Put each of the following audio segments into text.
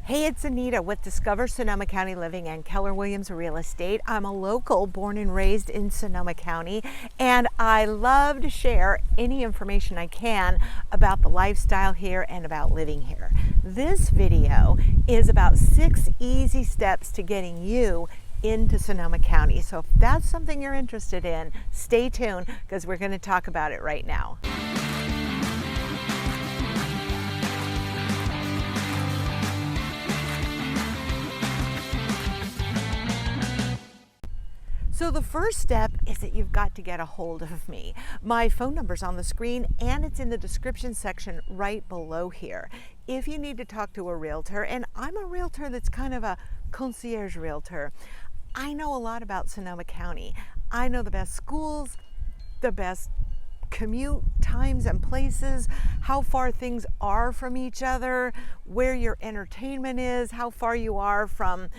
Hey, it's Anita with Discover Sonoma County Living and Keller Williams Real Estate. I'm a local born and raised in Sonoma County, and I love to share any information I can about the lifestyle here and about living here. This video is about 6 easy steps to getting you into Sonoma County. So if that's something you're interested in, stay tuned because we're going to talk about it right now. So the first step is that you've got to get a hold of me. My phone number's on the screen and it's in the description section right below here. If you need to talk to a realtor, and I'm a realtor that's kind of a concierge realtor, I know a lot about Sonoma County. I know the best schools, the best commute times and places, how far things are from each other, where your entertainment is, how far you are from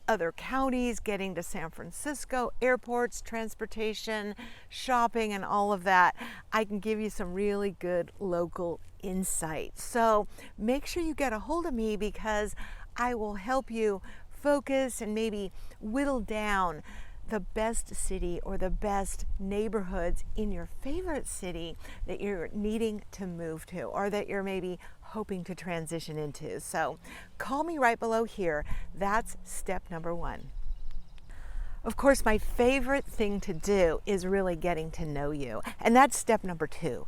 other counties, getting to San Francisco, airports, transportation, shopping, and all of that. I can give you some really good local insight. So make sure you get a hold of me because I will help you focus and maybe whittle down the best city or the best neighborhoods in your favorite city that you're needing to move to or that you're maybe hoping to transition into. So call me right below here. That's step number 1. Of course, my favorite thing to do is really getting to know you, and that's step number 2.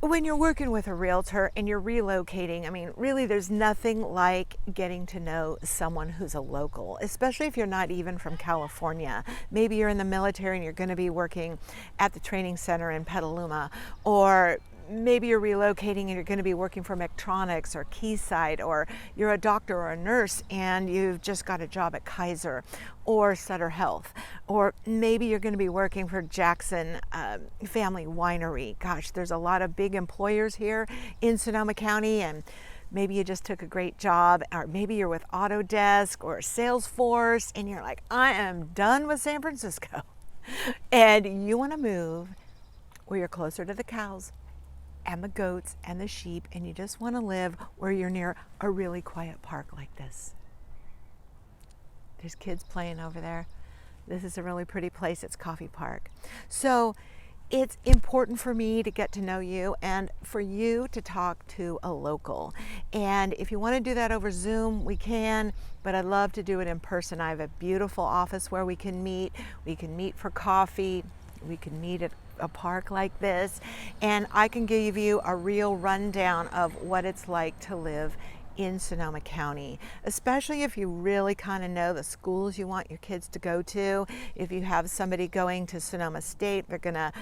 When you're working with a realtor and you're relocating, I mean, really there's nothing like getting to know someone who's a local, especially if you're not even from California. Maybe you're in the military and you're going to be working at the training center in Petaluma, or maybe you're relocating and you're going to be working for Medtronics or Quayside, or you're a doctor or a nurse and you've just got a job at Kaiser or Sutter Health, or maybe you're going to be working for Jackson Family Winery. Gosh, there's a lot of big employers here in Sonoma County, and maybe you just took a great job, or maybe you're with Autodesk or Salesforce and you're like, I am done with San Francisco and you want to move where you're closer to the cows and the goats and the sheep, and you just want to live where you're near a really quiet park like this. There's kids playing over there. This is a really pretty place. It's Coffee Park. So it's important for me to get to know you and for you to talk to a local. And if you want to do that over Zoom, we can, but I'd love to do it in person. I have a beautiful office where we can meet. We can meet for coffee. We can meet at a park like this, and I can give you a real rundown of what it's like to live in Sonoma County, especially if you really kind of know the schools you want your kids to go to. If you have somebody going to Sonoma State, they're gonna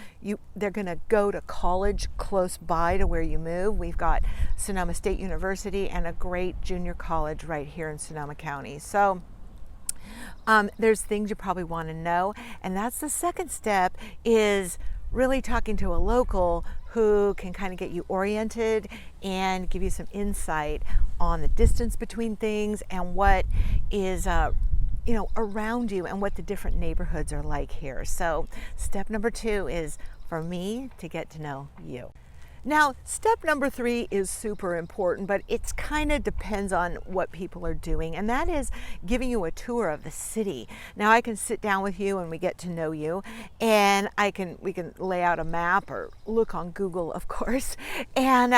go to college close by to where you move. We've got Sonoma State University and a great junior college right here in Sonoma County. So there's things you probably want to know, and that's the second step, is really talking to a local who can kind of get you oriented and give you some insight on the distance between things and what is around you and what the different neighborhoods are like here. So step number 2 is for me to get to know you. Now, step number 3 is super important, but it's kind of depends on what people are doing, and that is giving you a tour of the city. Now, I can sit down with you and we get to know you, and we can lay out a map or look on Google, of course, and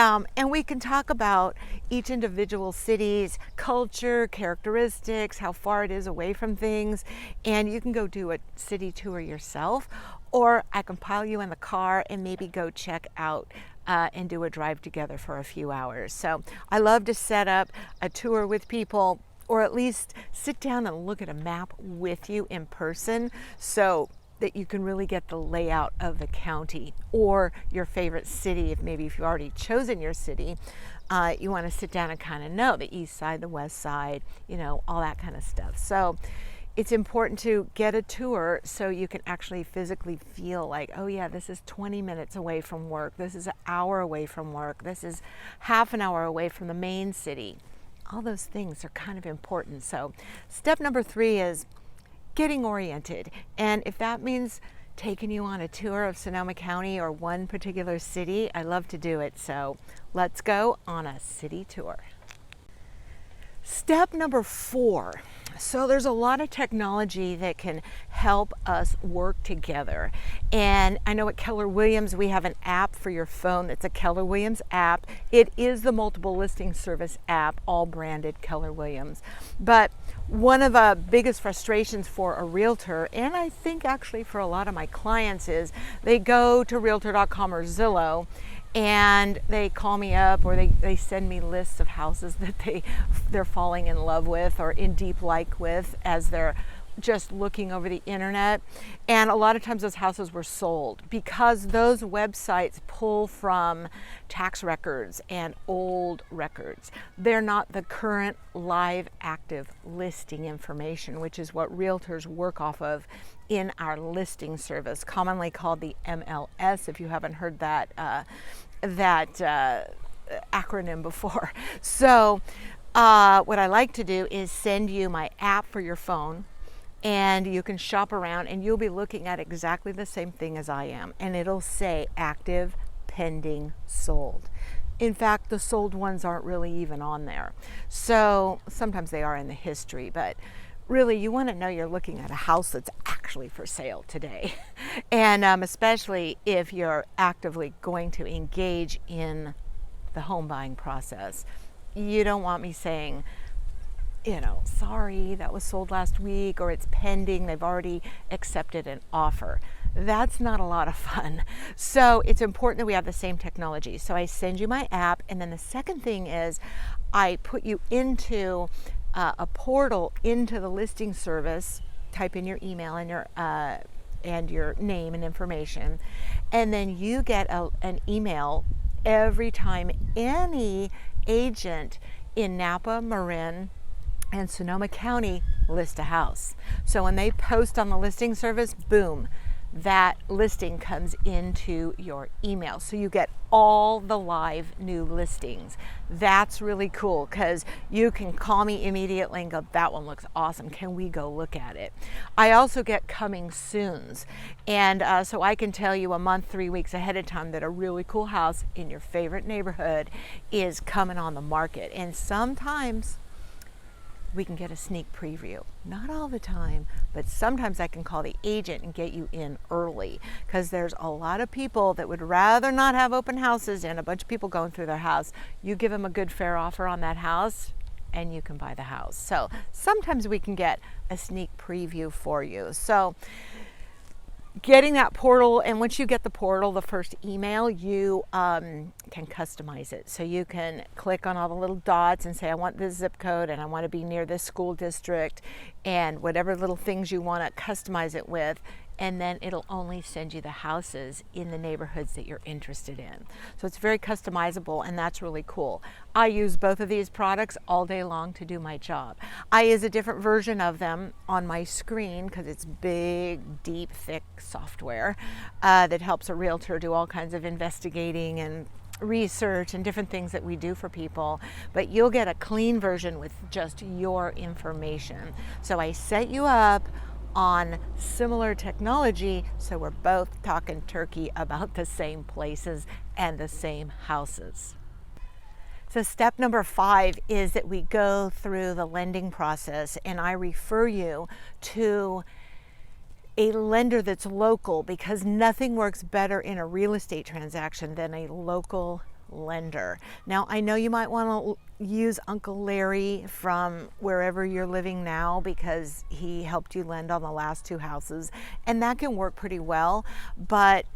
we can talk about each individual city's culture, characteristics, how far it is away from things, and you can go do a city tour yourself, or I can pile you in the car and maybe go check out and do a drive together for a few hours. So I love to set up a tour with people, or at least sit down and look at a map with you in person so that you can really get the layout of the county or your favorite city. If you've already chosen your city, you want to sit down and kind of know the east side, the west side, all that kind of stuff. So it's important to get a tour so you can actually physically feel like, oh yeah, this is 20 minutes away from work. This is an hour away from work. This is half an hour away from the main city. All those things are kind of important. So step number 3 is getting oriented. And if that means taking you on a tour of Sonoma County or one particular city, I love to do it. So let's go on a city tour. Step number 4. So there's a lot of technology that can help us work together. And I know at Keller Williams, we have an app for your phone that's a Keller Williams app. It is the multiple listing service app, all branded Keller Williams. But one of the biggest frustrations for a realtor, and I think actually for a lot of my clients, is they go to realtor.com or Zillow and they call me up, or they send me lists of houses that they're falling in love with or in deep like with as they're just looking over the internet. And a lot of times those houses were sold because those websites pull from tax records and old records. They're not the current live active listing information, which is what realtors work off of in our listing service, commonly called the MLS, if you haven't heard that acronym before. So what I like to do is send you my app for your phone, and you can shop around and you'll be looking at exactly the same thing as I am, and it'll say active, pending, sold. In fact, the sold ones aren't really even on there. So sometimes they are in the history, but really you want to know you're looking at a house that's actually for sale today. And especially if you're actively going to engage in the home buying process. You don't want me saying, sorry, that was sold last week, or it's pending, they've already accepted an offer. That's not a lot of fun. So it's important that we have the same technology. So I send you my app, and then the second thing is I put you into a portal into the listing service. Type in your email and your name and information, and then you get an email every time any agent in Napa, Marin, and Sonoma County list a house. So when they post on the listing service, boom, that listing comes into your email. So you get all the live new listings. That's really cool because you can call me immediately and go, that one looks awesome. Can we go look at it? I also get coming soons. And so I can tell you a month, 3 weeks ahead of time that a really cool house in your favorite neighborhood is coming on the market. And sometimes we can get a sneak preview. Not all the time, but sometimes I can call the agent and get you in early, because there's a lot of people that would rather not have open houses and a bunch of people going through their house. You give them a good fair offer on that house and you can buy the house. So sometimes we can get a sneak preview for you. So getting that portal, and once you get the portal, the first email, you can customize it. So you can click on all the little dots and say, I want this zip code and I want to be near this school district, and whatever little things you want to customize it with. And then it'll only send you the houses in the neighborhoods that you're interested in. So it's very customizable, and that's really cool. I use both of these products all day long to do my job. I use a different version of them on my screen because it's big, deep, thick software that helps a realtor do all kinds of investigating and research and different things that we do for people. But you'll get a clean version with just your information. So I set you up on similar technology, so we're both talking turkey about the same places and the same houses. So step number 5 is that we go through the lending process, and I refer you to a lender that's local, because nothing works better in a real estate transaction than a local lender. Now, I know you might want to use Uncle Larry from wherever you're living now because he helped you lend on the last 2 houses, and that can work pretty well. But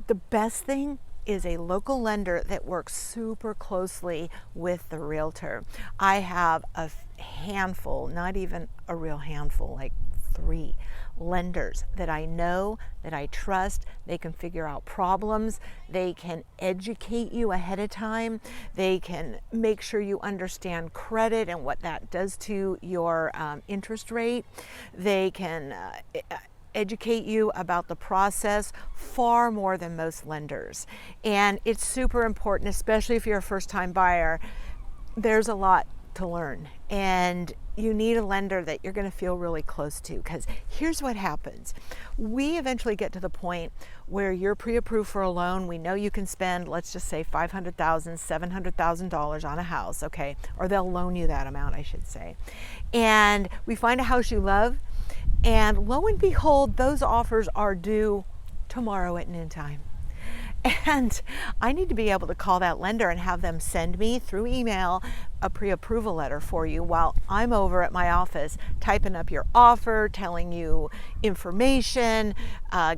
the best thing is a local lender that works super closely with the realtor. I have a handful, not even a real handful, like 3 lenders that I know, that I trust. They can figure out problems. They can educate you ahead of time. They can make sure you understand credit and what that does to your interest rate. They can educate you about the process far more than most lenders. And it's super important, especially if you're a first-time buyer. There's a lot to learn, and you need a lender that you're going to feel really close to, because here's what happens. We eventually get to the point where you're pre-approved for a loan. We know you can spend, let's just say $500,000, $700,000 on a house, okay? Or they'll loan you that amount, I should say. And we find a house you love, and lo and behold, those offers are due tomorrow at noontime. And I need to be able to call that lender and have them send me through email a pre-approval letter for you while I'm over at my office typing up your offer, telling you information,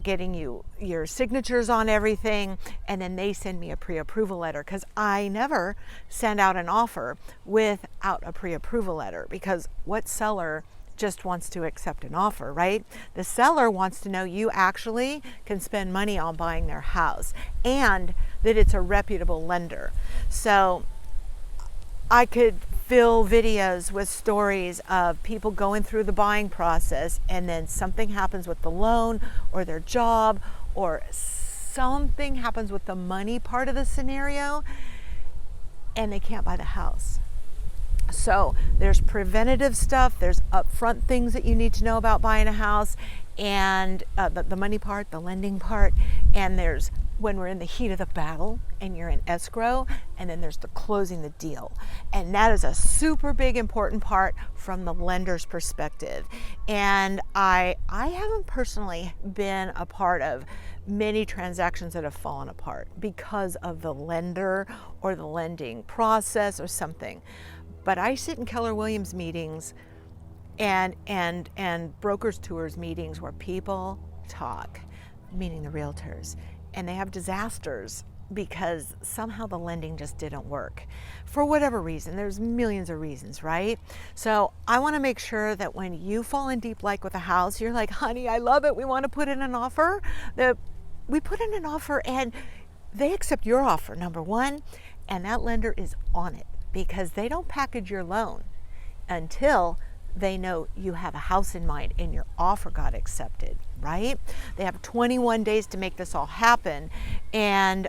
getting you your signatures on everything, and then they send me a pre-approval letter, because I never send out an offer without a pre-approval letter, because what seller just wants to accept an offer, right? The seller wants to know you actually can spend money on buying their house and that it's a reputable lender. So I could fill videos with stories of people going through the buying process, and then something happens with the loan or their job, or something happens with the money part of the scenario, and they can't buy the house. So there's preventative stuff, there's upfront things that you need to know about buying a house, and the money part, the lending part, and there's when we're in the heat of the battle and you're in escrow, and then there's the closing the deal. And that is a super big important part from the lender's perspective. And I haven't personally been a part of many transactions that have fallen apart because of the lender or the lending process or something. But I sit in Keller Williams meetings and brokers tours meetings where people talk, meaning the realtors, and they have disasters because somehow the lending just didn't work for whatever reason. There's millions of reasons, right? So I want to make sure that when you fall in deep like with a house, you're like, honey, I love it, we want to put in an offer. That we put in an offer and they accept your offer, number one, and that lender is on it, because they don't package your loan until they know you have a house in mind and your offer got accepted, right? They have 21 days to make this all happen, and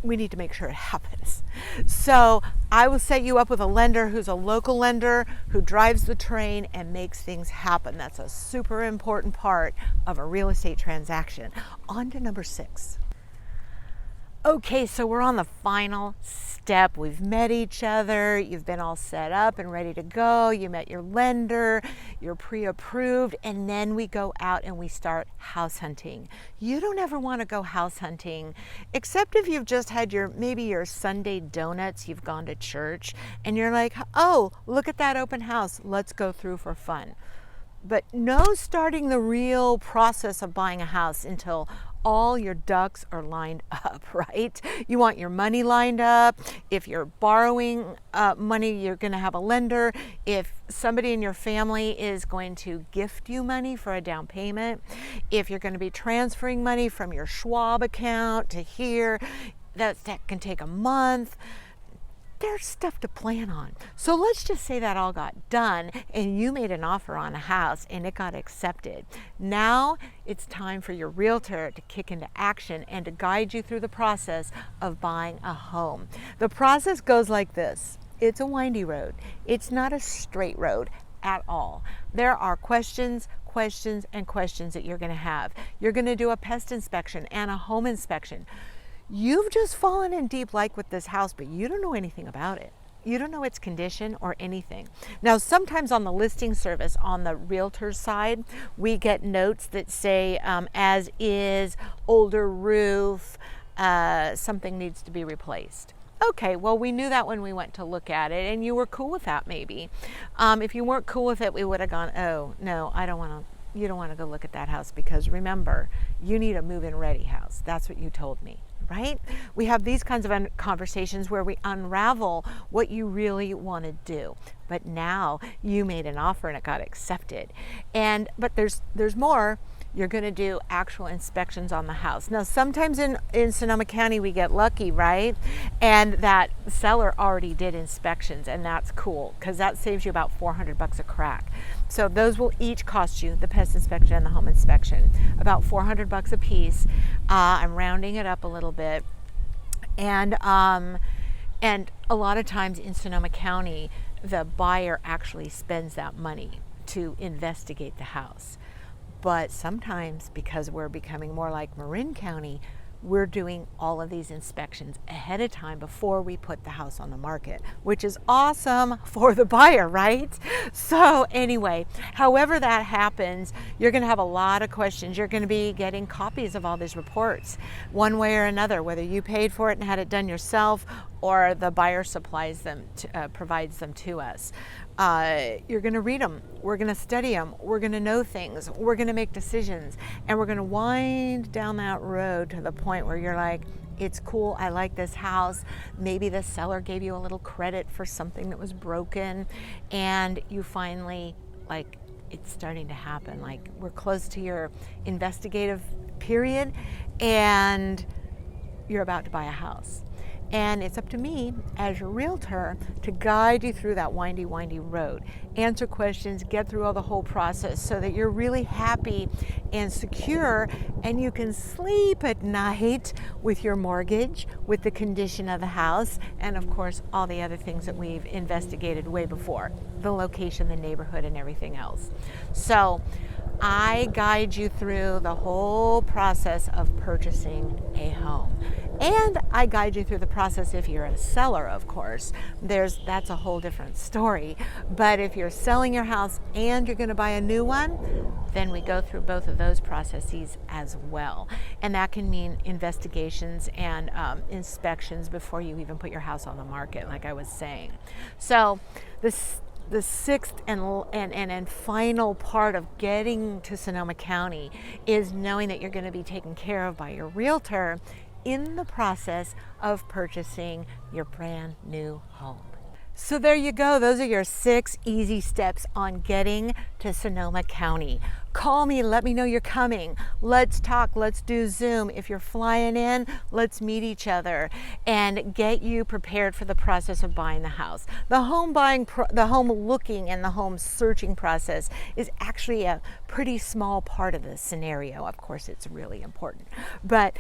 we need to make sure it happens. So I will set you up with a lender who's a local lender who drives the train and makes things happen. That's a super important part of a real estate transaction. On to number 6. Okay, so we're on the final step. We've met each other. You've been all set up and ready to go. You met your lender. You're pre-approved. And then we go out and we start house hunting. You don't ever want to go house hunting, except if you've just had maybe your Sunday donuts, you've gone to church, and you're like, oh, look at that open house. Let's go through for fun. But no starting the real process of buying a house until all your ducks are lined up, right? You want your money lined up. If you're borrowing money, you're going to have a lender. If somebody in your family is going to gift you money for a down payment, if you're going to be transferring money from your Schwab account to here, that can take a month. There's stuff to plan on. So let's just say that all got done and you made an offer on a house and it got accepted. Now it's time for your realtor to kick into action and to guide you through the process of buying a home. The process goes like this. It's a windy road. It's not a straight road at all. There are questions that you're going to have. You're going to do a pest inspection and a home inspection. You've just fallen in deep like with this house, but you don't know anything about it. You don't know its condition or anything. Now, sometimes on the listing service, on the realtor's side, we get notes that say, as is, older roof, something needs to be replaced. Okay, well, we knew that when we went to look at it, and you were cool with that maybe. If you weren't cool with it, we would have gone, oh, no, you don't want to go look at that house, because remember, you need a move-in ready house. That's what you told me. Right? We have these kinds of conversations where we unravel what you really want to do. But now you made an offer and it got accepted. But there's more. You're going to do actual inspections on the house. Now, sometimes in Sonoma County we get lucky, right? And that seller already did inspections, and that's cool because that saves you about $400 a crack. So those will each cost you, the pest inspection and the home inspection, about $400 a piece. I'm rounding it up a little bit. And a lot of times in Sonoma County, the buyer actually spends that money to investigate the house. But sometimes, because we're becoming more like Marin County, we're doing all of these inspections ahead of time before we put the house on the market, which is awesome for the buyer, right? So anyway, however that happens, you're going to have a lot of questions. You're going to be getting copies of all these reports one way or another, whether you paid for it and had it done yourself or the buyer supplies them, provides them to us. You're going to read them. We're going to study them. We're going to know things. We're going to make decisions. And we're going to wind down that road to the point where you're like, it's cool. I like this house. Maybe the seller gave you a little credit for something that was broken. And you finally, like, it's starting to happen. Like, we're close to your investigative period and you're about to buy a house. And it's up to me as your realtor to guide you through that windy road, answer questions, get through all the whole process so that you're really happy and secure and you can sleep at night with your mortgage, with the condition of the house, and of course all the other things that we've investigated way before, the location, the neighborhood, and everything else. So I guide you through the whole process of purchasing a home. And I guide you through the process if you're a seller, of course. That's a whole different story. But if you're selling your house and you're going to buy a new one, then we go through both of those processes as well. And that can mean investigations and inspections before you even put your house on the market, like I was saying. So the sixth and final part of getting to Sonoma County is knowing that you're going to be taken care of by your realtor in the process of purchasing your brand new home. So there you go. Those are your 6 easy steps on getting to Sonoma County. Call me, let me know you're coming. Let's talk, let's do Zoom. If you're flying in, let's meet each other and get you prepared for the process of buying the house. The home looking and the home searching process is actually a pretty small part of the scenario. Of course, it's really important, but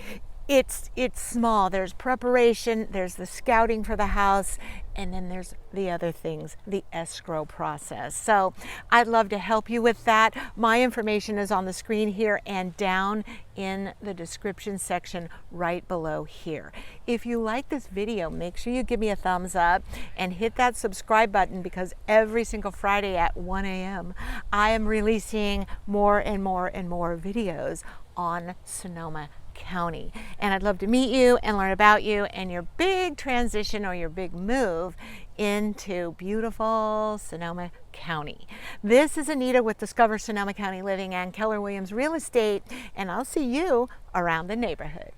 it's small. There's preparation, there's the scouting for the house, and then there's the other things, the escrow process. So I'd love to help you with that. My information is on the screen here and down in the description section right below here. If you like this video, make sure you give me a thumbs up and hit that subscribe button, because every single Friday at 1 a.m. I am releasing more and more and more videos on Sonoma County. And I'd love to meet you and learn about you and your big transition or your big move into beautiful Sonoma County. This is Anita with Discover Sonoma County Living and Keller Williams Real Estate, and I'll see you around the neighborhood.